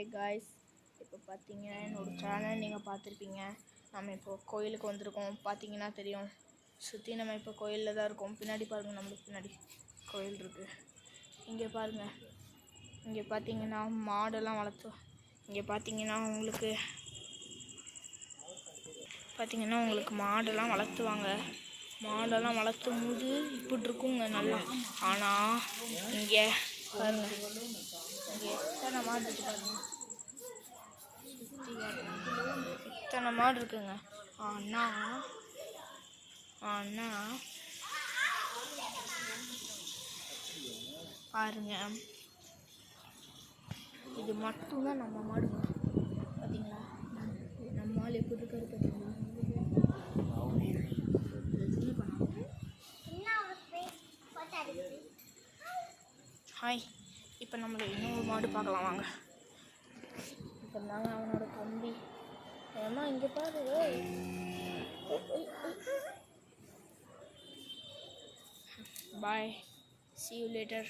Hi guys, இப்போ பார்த்தீங்கன்னா என்னோடய சேனல் நீங்கள் பார்த்துருப்பீங்க. நம்ம இப்போ கோயிலுக்கு வந்திருக்கோம். பார்த்தீங்கன்னா தெரியும், சுற்றி நம்ம இப்போ கோயிலில் தான் இருக்கோம். பின்னாடி பாருங்கள், நம்மளுக்கு பின்னாடி கோயில் இருக்குது. இங்கே பாருங்கள், இங்கே பார்த்தீங்கன்னா மாடெல்லாம் வளர்த்து, இங்கே பார்த்தீங்கன்னா உங்களுக்கு மாடெல்லாம் வளர்த்துவாங்க. மாடெல்லாம் வளர்த்தும் போது இப்படி இருக்குங்க நல்லா. ஆனால் இங்கே பாருங்கள், இங்கே எத்தனை மாடு இருக்குது பாருங்க, இத்தனை மாடு இருக்குங்க. ஆனால் பாருங்க, இது மட்டும்தான் நம்ம மாடுங்க. பார்த்தீங்களா, நம்ம ஆள் எப்படி இருக்காரு பார்த்தீங்களா. ஹாய், இப்போ நம்மள இன்னொரு மாடு பார்க்கலாம் வாங்க. இப்போ தாங்க அவனோட தம்பி. ஏமா இங்கே பாரு. பாய், see you later.